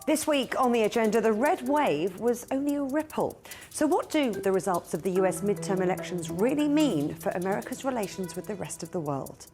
This week on the agenda, the red wave was only a ripple. So what do the results of the US midterm elections really mean for America's relations with the rest of the world?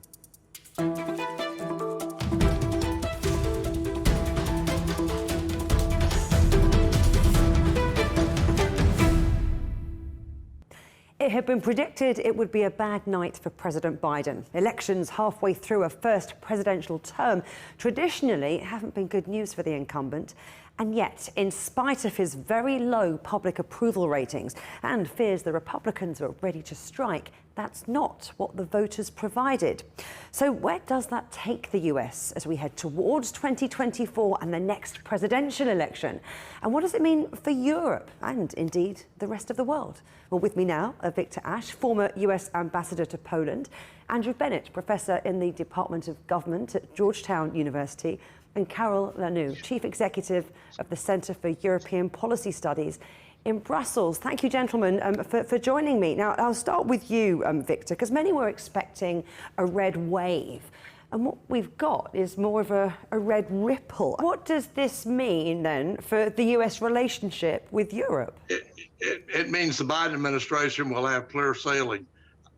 It had been predicted it would be a bad night for President Biden. Elections halfway through a first presidential term traditionally haven't been good news for the incumbent. And yet, in spite of his very low public approval ratings and fears the Republicans were ready to strike, that's not what the voters provided. So where does that take the US as we head towards 2024 and the next presidential election? And what does it mean for Europe and indeed the rest of the world? Well, with me now are Victor Ashe, former US ambassador to Poland, Andrew Bennett, professor in the Department of Government at Georgetown University, and Karel, Lannoo, Chief Executive of the Centre for European Policy Studies in Brussels. Thank you, gentlemen, for joining me. Now, I'll start with you, Victor, because many were expecting a red wave. And what we've got is more of a red ripple. What does this mean, then, for the US relationship with Europe? It means the Biden administration will have clear sailing.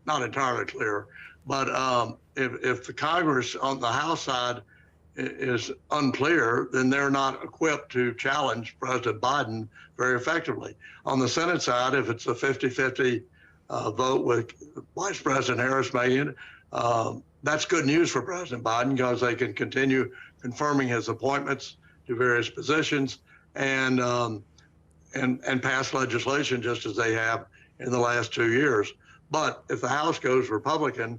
Not entirely clear, but if the Congress on the House side is unclear, then they're not equipped to challenge President Biden very effectively. On the Senate side, if it's a 50-50 vote with Vice President Harris making it, that's good news for President Biden because they can continue confirming his appointments to various positions and pass legislation just as they have in the last 2 years. But if the House goes Republican,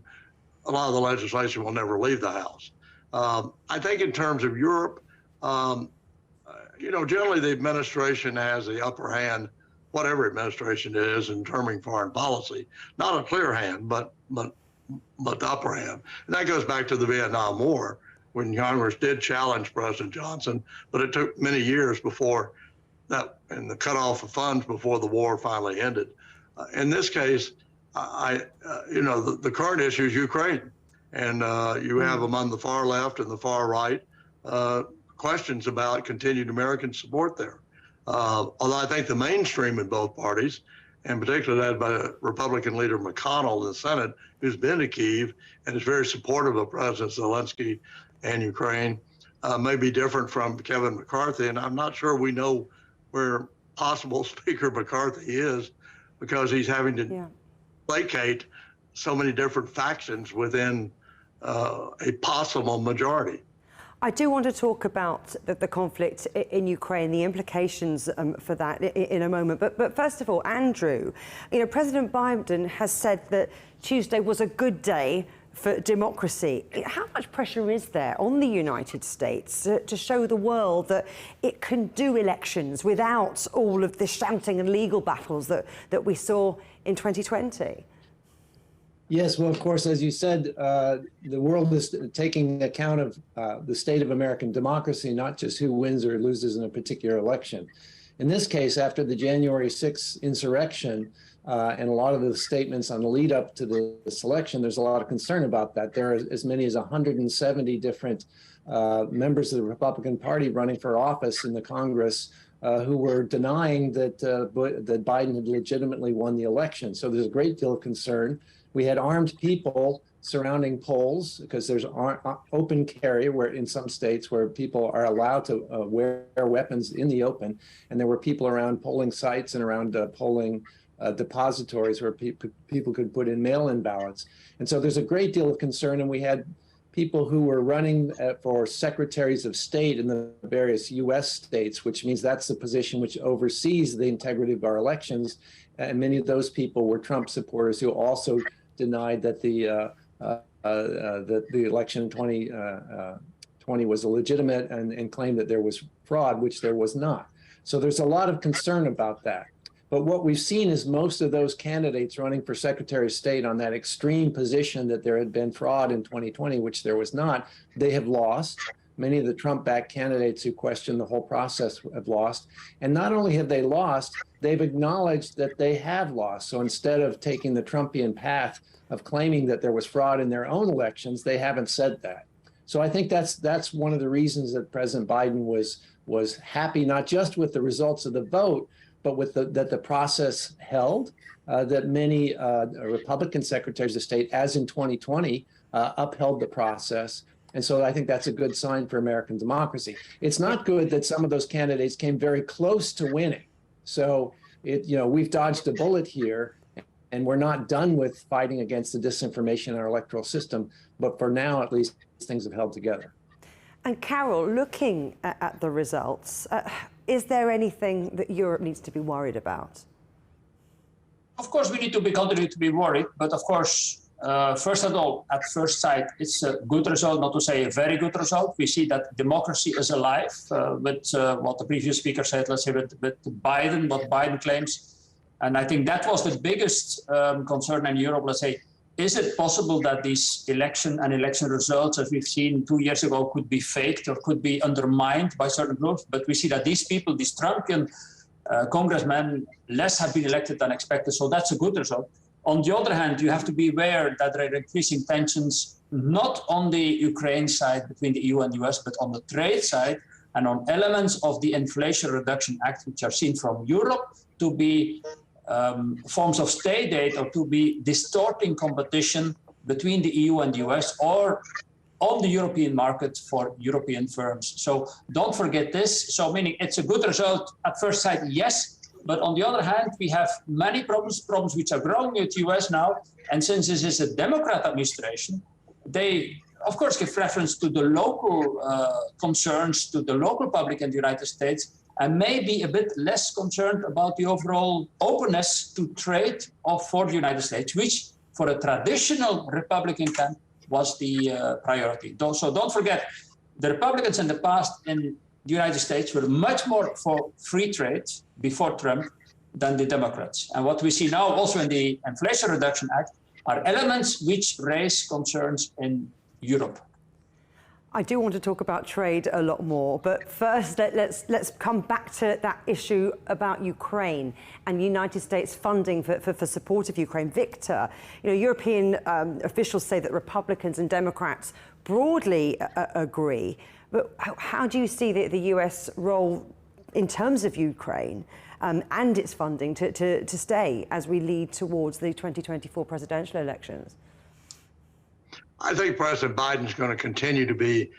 a lot of the legislation will never leave the House. I think in terms of Europe, generally the administration has the upper hand, whatever administration it is, in determining foreign policy. Not a clear hand, but the upper hand. And that goes back to the Vietnam War, when Congress did challenge President Johnson, but it took many years before that, and the cutoff of funds before the war finally ended. In this case, the current issue is Ukraine. And you have among the far left and the far right questions about continued American support there. Although I think the mainstream in both parties, and particularly led by Republican leader McConnell in the Senate, who's been to Kyiv and is very supportive of President Zelensky and Ukraine, may be different from Kevin McCarthy. And I'm not sure we know where possible Speaker McCarthy is because he's having to placate so many different factions within a possible majority. I do want to talk about the conflict in Ukraine, the implications for that in a moment. But first of all, Andrew, President Biden has said that Tuesday was a good day for democracy. How much pressure is there on the United States to show the world that it can do elections without all of the shouting and legal battles that we saw in 2020? Yes, well, of course, as you said, the world is taking account of the state of American democracy, not just who wins or loses in a particular election. In this case, after the January 6th insurrection and a lot of the statements on the lead up to the selection, there's a lot of concern about that. There are as many as 170 different members of the Republican Party running for office in the Congress who were denying that Biden had legitimately won the election. So there's a great deal of concern. We had armed people surrounding polls because there's open carry where in some states where people are allowed to wear weapons in the open. And there were people around polling sites and around polling depositories where people could put in mail-in ballots. And so there's a great deal of concern. And we had people who were running for secretaries of state in the various U.S. states, which means that's the position which oversees the integrity of our elections. And many of those people were Trump supporters who also denied that the election in 2020 was illegitimate and claimed that there was fraud, which there was not. So there's a lot of concern about that. But what we've seen is most of those candidates running for Secretary of State on that extreme position that there had been fraud in 2020, which there was not, they have lost. Many of the Trump-backed candidates who questioned the whole process have lost. And not only have they lost, they've acknowledged that they have lost. So instead of taking the Trumpian path of claiming that there was fraud in their own elections, they haven't said that. So I think that's one of the reasons that President Biden was was happy not just with the results of the vote, but with that the process held, that many Republican secretaries of state, as in 2020, upheld the process. And so I think that's a good sign for American democracy. It's not good that some of those candidates came very close to winning. So we've dodged a bullet here, and we're not done with fighting against the disinformation in our electoral system. But for now, at least, things have held together. And Karel, looking at the results, is there anything that Europe needs to be worried about? Of course, we need to continue to be worried. But of course, first of all, at first sight, it's a good result, not to say a very good result. We see that democracy is alive with what the previous speaker said, let's say with Biden, what Biden claims. And I think that was the biggest concern in Europe, let's say, is it possible that these election results, as we've seen 2 years ago, could be faked or could be undermined by certain groups? But we see that these people, these Trumpian congressmen, less have been elected than expected. So that's a good result. On the other hand, you have to be aware that there are increasing tensions, not on the Ukraine side between the EU and the US, but on the trade side and on elements of the Inflation Reduction Act, which are seen from Europe to be forms of state aid or to be distorting competition between the EU and the US or on the European market for European firms. So don't forget this. So meaning it's a good result at first sight, yes. But on the other hand, we have many problems which are growing in the US now. And since this is a Democrat administration, they, of course, give preference to the local concerns, to the local public in the United States, and may be a bit less concerned about the overall openness to trade for the United States, which for a traditional Republican camp was the priority. So don't forget, the Republicans in the past in the United States were much more for free trade before Trump than the Democrats. And what we see now also in the Inflation Reduction Act are elements which raise concerns in Europe. I do want to talk about trade a lot more, but first let's come back to that issue about Ukraine and United States funding for support of Ukraine. Victor, European officials say that Republicans and Democrats broadly agree, but how do you see the US role in terms of Ukraine and its funding to stay as we lead towards the 2024 presidential elections? I think President Biden's going to continue to be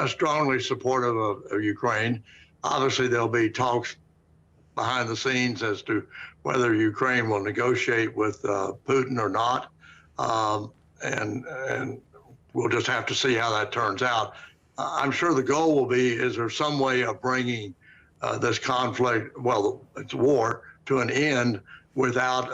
strongly supportive of Ukraine. Obviously, there'll be talks behind the scenes as to whether Ukraine will negotiate with Putin or not. And we'll just have to see how that turns out. I'm sure the goal will be, is there some way of bringing this conflict, well, it's war, to an end without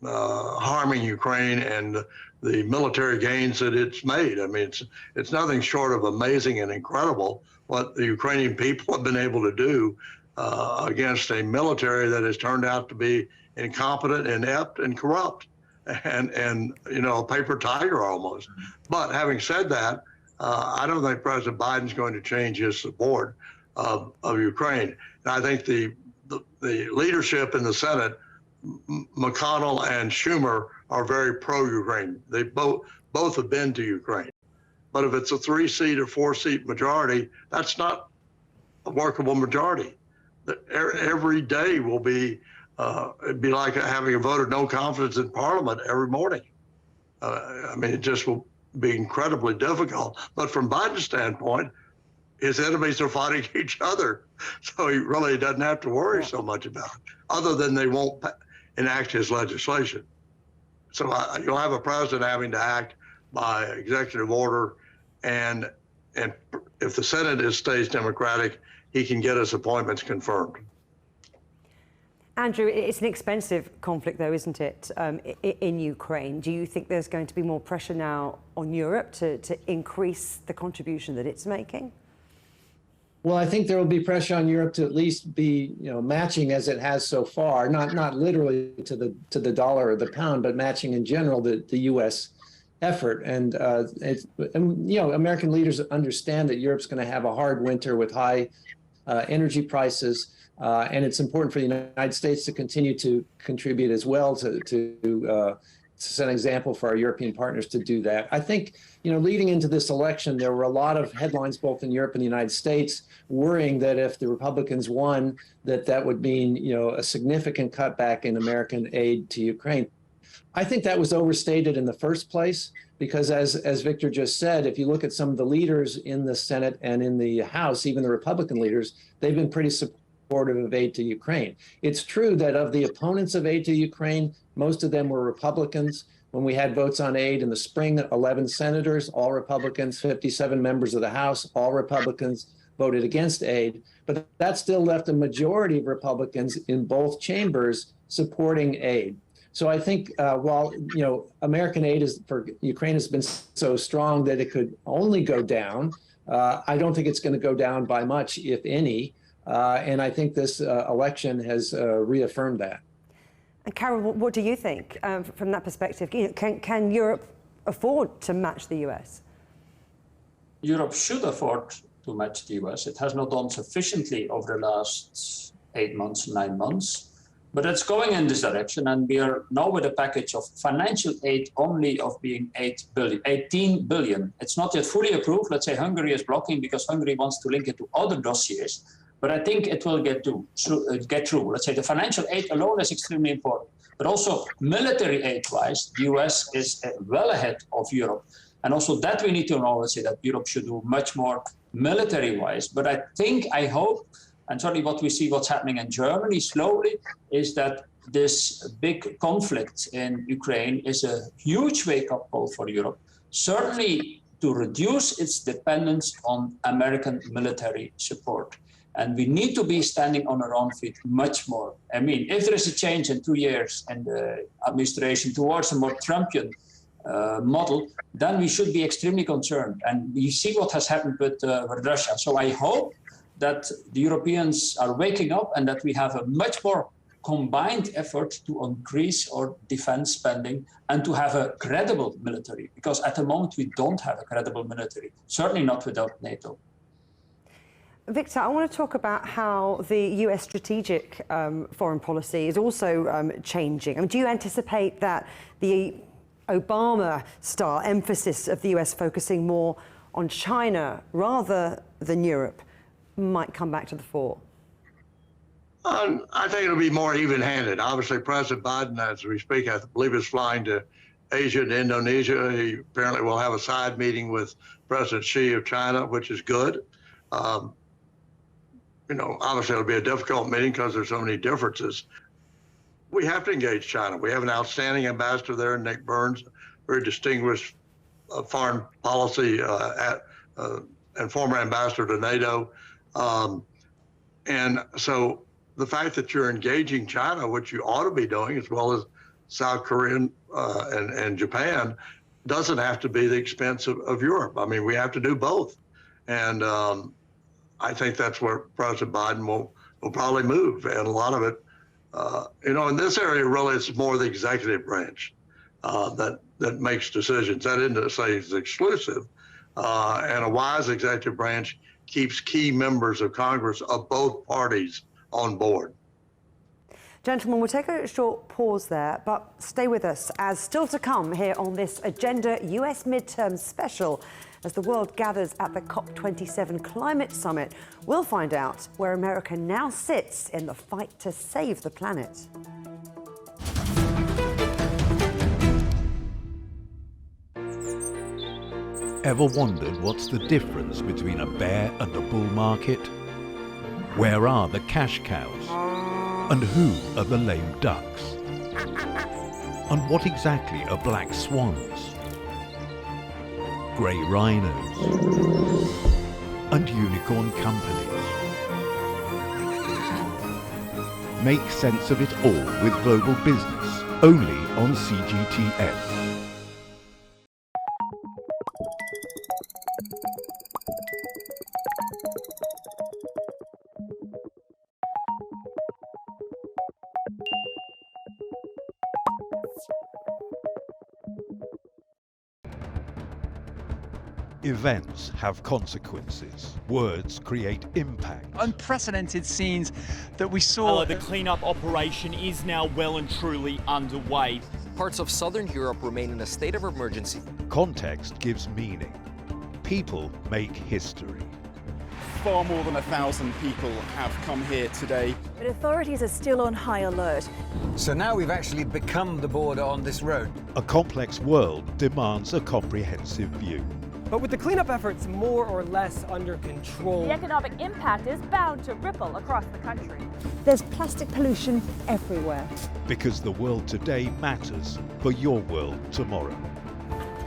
harming Ukraine and the military gains that it's made. I mean, it's nothing short of amazing and incredible what the Ukrainian people have been able to do against a military that has turned out to be incompetent, inept, and corrupt, and a paper tiger almost. But having said that, I don't think President Biden's going to change his support of Ukraine. And I think the leadership in the Senate, McConnell and Schumer, are very pro-Ukraine. They both have been to Ukraine. But if it's a 3-seat or 4-seat majority, that's not a workable majority. Every day will be, it'd be like having a vote of no confidence in Parliament every morning. I mean, it just will be incredibly difficult. But from Biden's standpoint, his enemies are fighting each other. So he really doesn't have to worry so much about it, other than they won't enact his legislation. So you'll have a president having to act by executive order, and if the Senate stays Democratic, he can get his appointments confirmed. Andrew, it's an expensive conflict, though, isn't it, in Ukraine? Do you think there's going to be more pressure now on Europe to increase the contribution that it's making? Well, I think there will be pressure on Europe to at least be, matching as it has so far, not literally to the dollar or the pound, but matching in general the U.S. effort. And American leaders understand that Europe's going to have a hard winter with high energy prices, and it's important for the United States to continue to contribute as well to set an example for our European partners to do that. I think, leading into this election, there were a lot of headlines both in Europe and the United States worrying that if the Republicans won, that would mean, a significant cutback in American aid to Ukraine. I think that was overstated in the first place, because as Victor just said, if you look at some of the leaders in the Senate and in the House, even the Republican leaders, they've been pretty supportive of aid to Ukraine. It's true that of the opponents of aid to Ukraine, most of them were Republicans. When we had votes on aid in the spring, 11 senators, all Republicans, 57 members of the House, all Republicans voted against aid. But that still left a majority of Republicans in both chambers supporting aid. So I think while American aid for Ukraine has been so strong that it could only go down, I don't think it's going to go down by much, if any. And I think this election has reaffirmed that. And Karel, what do you think from that perspective? Can Europe afford to match the US? Europe should afford to match the US. It has not done sufficiently over the last 8 months, 9 months. But it's going in this direction, and we are now with a package of financial aid only of being 18 billion. It's not yet fully approved. Let's say Hungary is blocking because Hungary wants to link it to other dossiers. But I think it will get through. Let's say the financial aid alone is extremely important. But also military aid-wise, the US is well ahead of Europe. And also that we need to know, let's say, that Europe should do much more military-wise. But I hope, and certainly what we see what's happening in Germany slowly, is that this big conflict in Ukraine is a huge wake-up call for Europe, certainly to reduce its dependence on American military support. And we need to be standing on our own feet much more. I mean, if there is a change in 2 years in the administration towards a more Trumpian model, then we should be extremely concerned. And you see what has happened with Russia. So I hope that the Europeans are waking up and that we have a much more combined effort to increase our defense spending and to have a credible military, because at the moment we don't have a credible military, certainly not without NATO. Victor, I want to talk about how the US strategic foreign policy is also changing. I mean, do you anticipate that the Obama-style emphasis of the US focusing more on China rather than Europe might come back to the fore? I think it'll be more even-handed. Obviously, President Biden, as we speak, I believe is flying to Asia and Indonesia. He apparently will have a side meeting with President Xi of China, which is good. Obviously it'll be a difficult meeting because there's so many differences. We have to engage China. We have an outstanding ambassador there, Nick Burns, very distinguished foreign policy and former ambassador to NATO. And so the fact that you're engaging China, which you ought to be doing, as well as South Korea and Japan, doesn't have to be the expense of Europe. I mean, we have to do both. And I think that's where President Biden will probably move. And a lot of it, in this area, really, it's more the executive branch that makes decisions. That isn't to say it's exclusive. And a wise executive branch keeps key members of Congress of both parties on board. Gentlemen, we'll take a short pause there, but stay with us, as still to come here on this Agenda US Midterms special. As the world gathers at the COP27 Climate Summit, we'll find out where America now sits in the fight to save the planet. Ever wondered what's the difference between a bear and a bull market? Where are the cash cows? And who are the lame ducks? And what exactly are black swans? Grey rhinos? And unicorn companies? Make sense of it all with Global Business, only on CGTN. Events have consequences. Words create impact. Unprecedented scenes that we saw. The clean-up operation is now well and truly underway. parts of southern Europe remain in a state of emergency. Context gives meaning. People make history. Far more than 1,000 people have come here today. But authorities are still on high alert. So now we've actually become the border on this road. A complex world demands a comprehensive view. But with the cleanup efforts more or less under control, The economic impact is bound to ripple across the country. There's plastic pollution everywhere. Because the world today matters for your world tomorrow.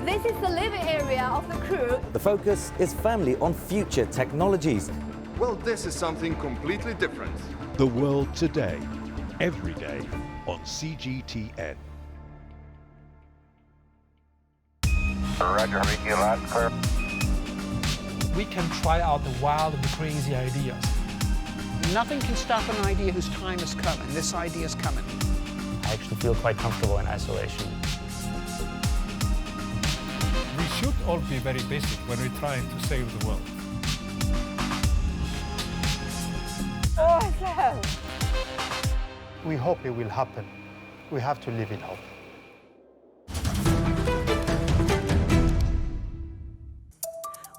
This is the living area of the crew. The focus is firmly on future technologies. Well, this is something completely different. The world today, every day on CGTN. Roger, you loud and clear. We can try out the wild and the crazy ideas. Nothing can stop an idea whose time has come, and this idea is coming. I actually feel quite comfortable in isolation. We should all be very basic when we're trying to save the world. Awesome! We hope it will happen. We have to live in hope.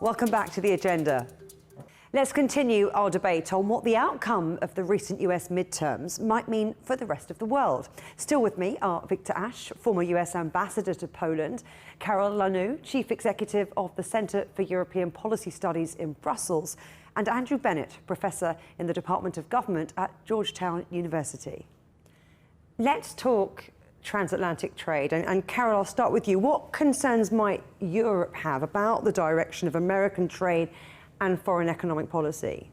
Welcome back to the agenda. Let's continue our debate on what the outcome of the recent US midterms might mean for the rest of the world. Still with me are Victor Ashe, former US ambassador to Poland, Karel, Lannoo, chief executive of the Centre for European Policy Studies in Brussels, and Andrew Bennett, professor in the Department of Government at Georgetown University. Let's talk transatlantic trade. And Karel, I'll start with you. What concerns might Europe have about the direction of American trade and foreign economic policy?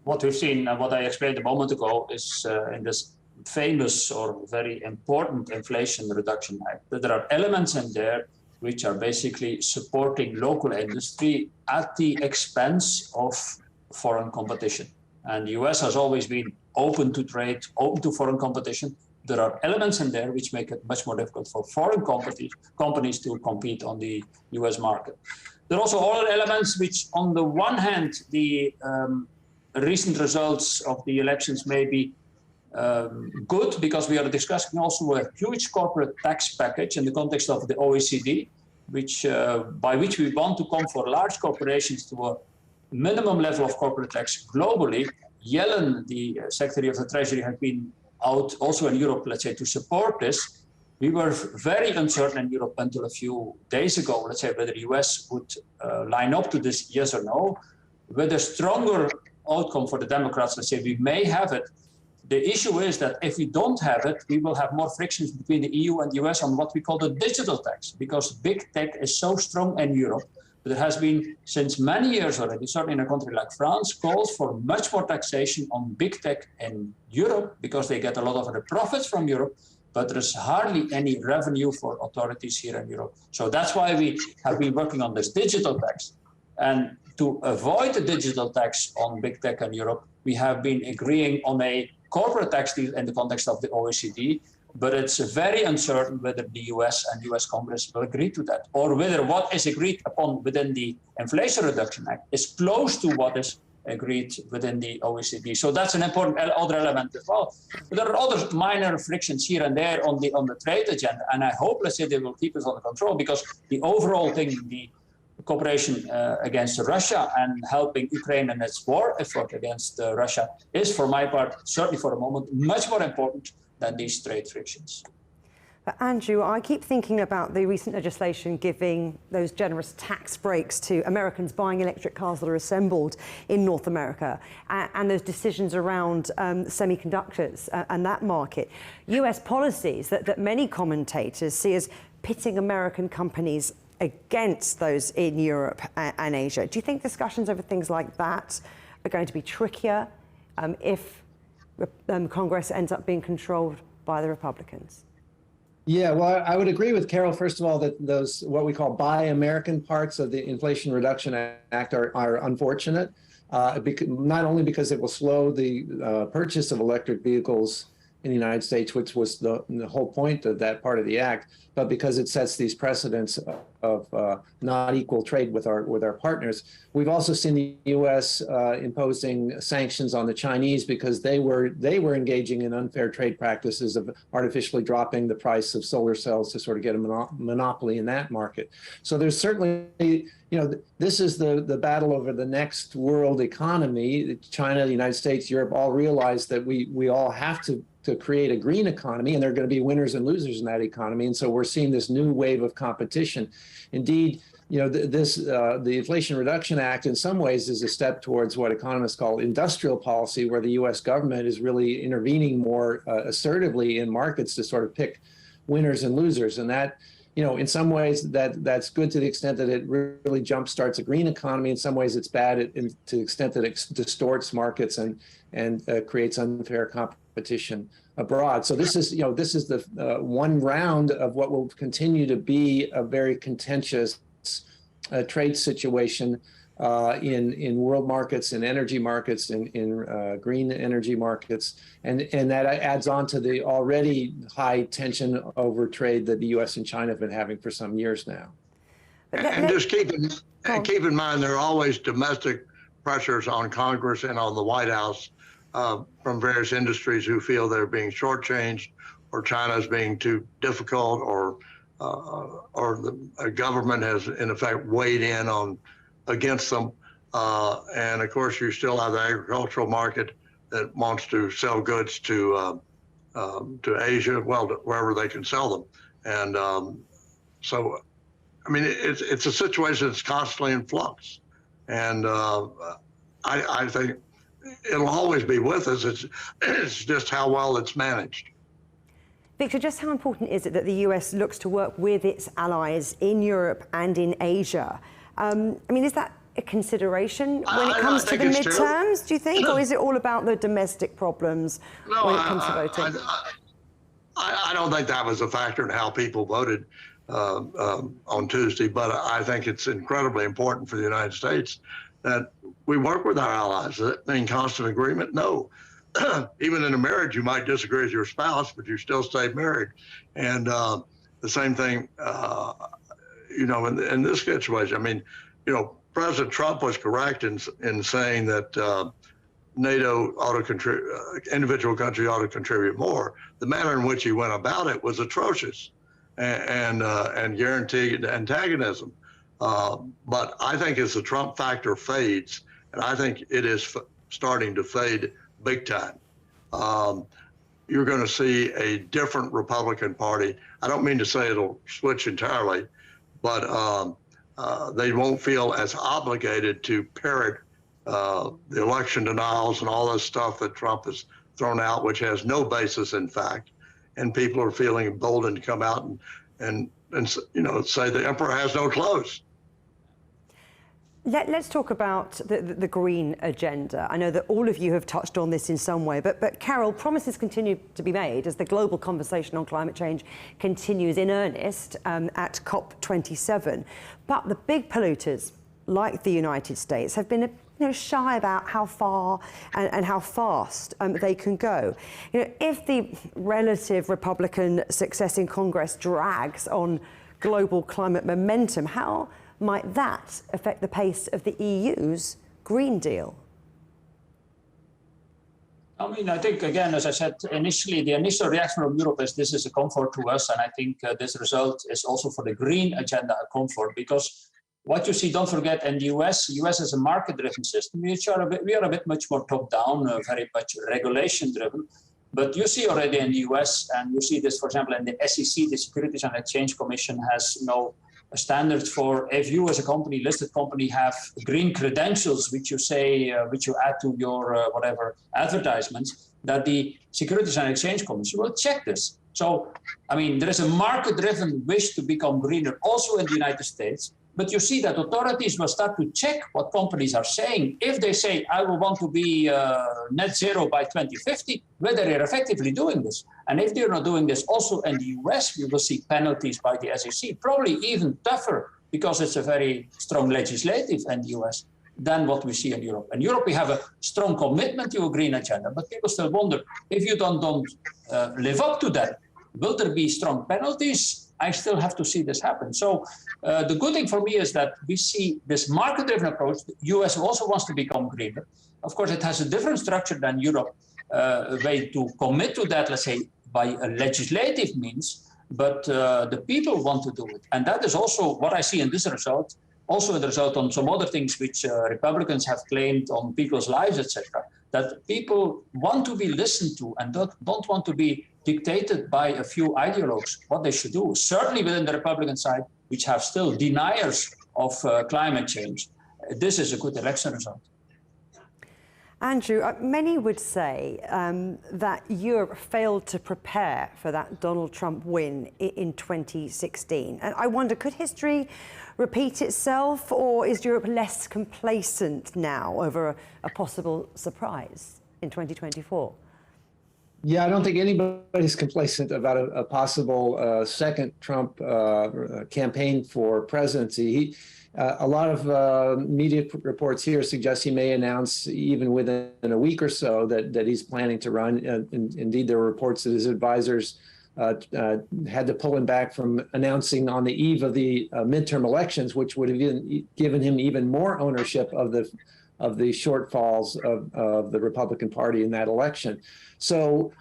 What we've seen, what I explained a moment ago, is in this famous or very important Inflation Reduction Act, that there are elements in there which are basically supporting local industry at the expense of foreign competition. And the US has always been open to trade, open to foreign competition. There are elements in there which make it much more difficult for foreign companies to compete on the US market. There are also other elements which, on the one hand, the recent results of the elections may be good, because we are discussing also a huge corporate tax package in the context of the OECD, which by which we want to come for large corporations to a minimum level of corporate tax globally. Yellen, the Secretary of the Treasury, has been out also in Europe, let's say, to support this. We were very uncertain in Europe until a few days ago, let's say, whether the US would line up to this, yes or no. With a stronger outcome for the Democrats, let's say, we may have it. The issue is that if we don't have it, we will have more frictions between the EU and the US on what we call the digital tax, because big tech is so strong in Europe. There has been, since many years already, certainly in a country like France, calls for much more taxation on big tech in Europe, because they get a lot of the profits from Europe, but there's hardly any revenue for authorities here in Europe. So that's why we have been working on this digital tax. And to avoid the digital tax on big tech in Europe, we have been agreeing on a corporate tax deal in the context of the OECD, but it's very uncertain whether the US and US Congress will agree to that, or whether what is agreed upon within the Inflation Reduction Act is close to what is agreed within the OECD. So that's an important other element as well. But there are other minor frictions here and there on the trade agenda, and I hope, let's say, they will keep us under control, because the overall thing, the cooperation against Russia and helping Ukraine in its war effort against Russia, is, for my part, certainly for the moment, much more important than these trade frictions. But Andrew, I keep thinking about the recent legislation giving those generous tax breaks to Americans buying electric cars that are assembled in North America, and those decisions around semiconductors and that market. US policies that many commentators see as pitting American companies against those in Europe and Asia. Do you think discussions over things like that are going to be trickier if Congress ends up being controlled by the Republicans? Yeah, well, I would agree with Karel, first of all, that those what we call Buy American parts of the Inflation Reduction Act are unfortunate, not only because it will slow the purchase of electric vehicles in the United States, which was the whole point of that part of the act, but because it sets these precedents of not equal trade with our partners. We've also seen the U.S. Imposing sanctions on the Chinese because they were engaging in unfair trade practices of artificially dropping the price of solar cells to sort of get a monopoly in that market. So there's certainly, this is the battle over the next world economy. China, the United States, Europe all realize that we all have to create a green economy, and there are going to be winners and losers in that economy. And so we're seeing this new wave of competition. Indeed, the Inflation Reduction Act in some ways is a step towards what economists call industrial policy, where the U.S. government is really intervening more assertively in markets to sort of pick winners and losers. And that, in some ways that's good to the extent that it really jumpstarts a green economy. In some ways it's bad to the extent that it distorts markets and creates unfair competition abroad. So this is the one round of what will continue to be a very contentious trade situation in world markets, in energy markets, in green energy markets, and that adds on to the already high tension over trade that the U.S. and China have been having for some years now. And just keep in mind, there are always domestic pressures on Congress and on the White House from various industries who feel they're being shortchanged, or China's being too difficult, or the government has in effect weighed in against them. And of course, you still have the agricultural market that wants to sell goods to Asia, well, wherever they can sell them. And so, I mean, it's a situation that's constantly in flux. And I think it'll always be with us. It's just how well it's managed. Victor, just how important is it that the US looks to work with its allies in Europe and in Asia? I mean, is that a consideration when it comes to the midterms, do you think? Or is it all about the domestic problems when it comes to voting? I don't think that was a factor in how people voted on Tuesday, but I think it's incredibly important for the United States that we work with our allies. Does that mean constant agreement? No. Even in a marriage, you might disagree with your spouse, but you still stay married. And the same thing, in this situation. I mean, President Trump was correct in saying that NATO ought to contribute, individual country ought to contribute more. The manner in which he went about it was atrocious and guaranteed antagonism. But I think as the Trump factor fades, and I think it is starting to fade big time, you're going to see a different Republican Party. I don't mean to say it'll switch entirely, but they won't feel as obligated to parrot the election denials and all this stuff that Trump has thrown out, which has no basis in fact. And people are feeling emboldened to come out and say the emperor has no clothes. Let's talk about the green agenda. I know that all of you have touched on this in some way, but Karel, promises continue to be made as the global conversation on climate change continues in earnest at COP27. But the big polluters, like the United States, have been shy about how far and how fast they can go. If the relative Republican success in Congress drags on global climate momentum, how might that affect the pace of the EU's Green Deal? I mean, I think, again, as I said initially, the initial reaction from Europe is this is a comfort to us. And I think this result is also for the green agenda a comfort, because what you see, don't forget, in the US is a market-driven system. We are a bit much more top-down, very much regulation-driven. But you see already in the US, and you see this, for example, in the SEC, the Securities and Exchange Commission has a standard for if you as a company, listed company, have green credentials, which you say, which you add to your whatever advertisements, that the Securities and Exchange Commission will check this. So, I mean, there is a market-driven wish to become greener also in the United States, but you see that authorities will start to check what companies are saying. If they say, I will want to be net zero by 2050, whether they're effectively doing this. And if they're not doing this also in the US, we will see penalties by the SEC, probably even tougher, because it's a very strong legislative in the US. than what we see in Europe. In Europe, we have a strong commitment to a green agenda, but people still wonder, if you don't live up to that, will there be strong penalties? I still have to see this happen. So the good thing for me is that we see this market-driven approach. The US also wants to become greener. Of course, it has a different structure than Europe, a way to commit to that, let's say, by a legislative means, but the people want to do it. And that is also what I see in this result, also in the result on some other things which Republicans have claimed on people's lives, etc., that people want to be listened to and don't want to be dictated by a few ideologues what they should do. Certainly within the Republican side, which have still deniers of climate change, this is a good election result. Andrew, many would say that Europe failed to prepare for that Donald Trump win in 2016. And I wonder, could history repeat itself, or is Europe less complacent now over a possible surprise in 2024? Yeah, I don't think anybody's complacent about a possible second Trump campaign for presidency. A lot of media reports here suggest he may announce even within a week or so that he's planning to run. Indeed, there were reports that his advisors had to pull him back from announcing on the eve of the midterm elections, which would have given him even more ownership of the shortfalls of the Republican Party in that election. So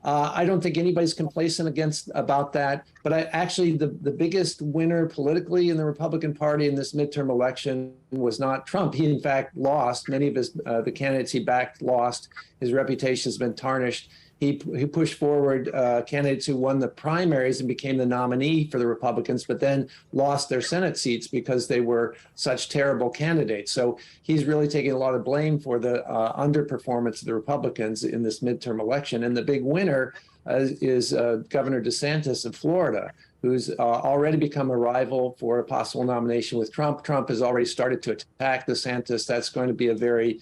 I don't think anybody's complacent about that. But actually, the biggest winner politically in the Republican Party in this midterm election was not Trump. He, in fact, lost. Many of the candidates he backed lost. His reputation has been tarnished. He pushed forward candidates who won the primaries and became the nominee for the Republicans, but then lost their Senate seats because they were such terrible candidates. So he's really taking a lot of blame for the underperformance of the Republicans in this midterm election. And the big winner is Governor DeSantis of Florida, who's already become a rival for a possible nomination with Trump. Trump has already started to attack DeSantis. That's going to be a very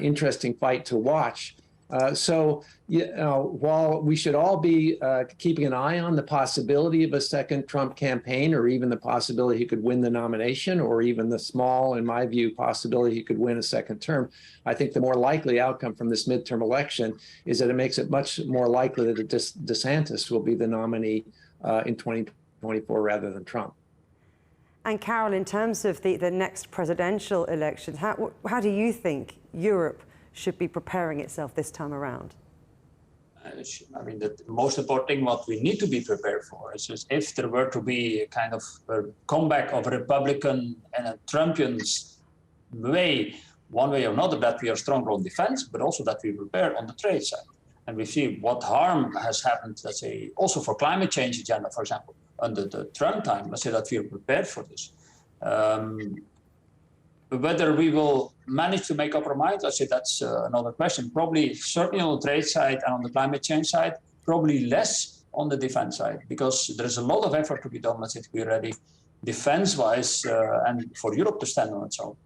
interesting fight to watch. So, while we should all be keeping an eye on the possibility of a second Trump campaign, or even the possibility he could win the nomination, or even the small, in my view, possibility he could win a second term, I think the more likely outcome from this midterm election is that it makes it much more likely that DeSantis will be the nominee in 2024 rather than Trump. And Karel, in terms of the next presidential elections, how do you think Europe should be preparing itself this time around? I mean, the most important thing what we need to be prepared for is just if there were to be a kind of a comeback of Republican and a Trumpians way, one way or another, that we are stronger on defense, but also that we prepare on the trade side. And we see what harm has happened, let's say, also for climate change agenda, for example, under the Trump time, let's say that we are prepared for this. Whether we will manage to make up our minds, let's say that's another question. Probably, certainly on the trade side and on the climate change side, probably less on the defense side, because there's a lot of effort to be done, let's say, to be ready defense-wise and for Europe to stand on its own.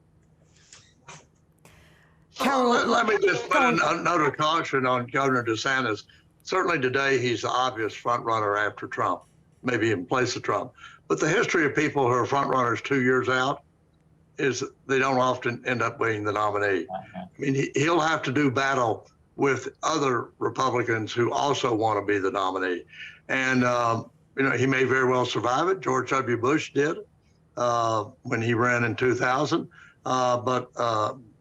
Let me just put a note of caution on Governor DeSantis. Certainly today, he's the obvious front runner after Trump, maybe in place of Trump. But the history of people who are front runners 2 years out is they don't often end up being the nominee. I mean, he'll have to do battle with other Republicans who also want to be the nominee. And, he may very well survive it. George W. Bush did when he ran in 2000, but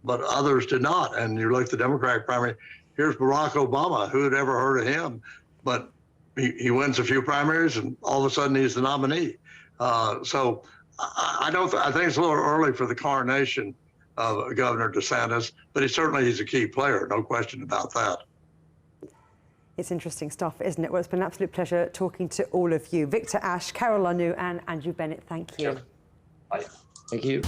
others did not. And you look at the Democratic primary, here's Barack Obama. Who had ever heard of him? But he wins a few primaries and all of a sudden he's the nominee. So I think it's a little early for the coronation of Governor DeSantis, but he's a key player, no question about that. It's interesting stuff, isn't it? Well, it's been an absolute pleasure talking to all of you. Victor Ashe, Karel Lannoo and Andrew Bennett, thank you. Sure. Bye. Thank you.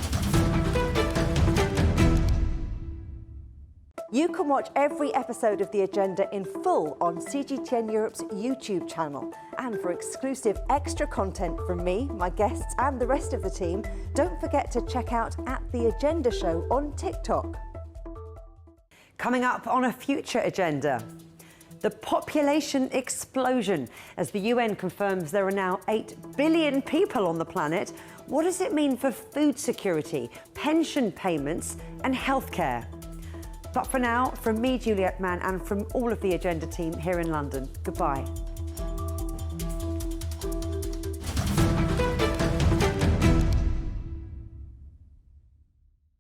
You can watch every episode of The Agenda in full on CGTN Europe's YouTube channel. And for exclusive extra content from me, my guests and the rest of the team, don't forget to check out The Agenda Show on TikTok. Coming up on a future agenda, The population explosion. As the UN confirms there are now 8 billion people on the planet, what does it mean for food security, pension payments and healthcare? But for now, from me, Juliet, Mann, and from all of the Agenda team here in London, goodbye.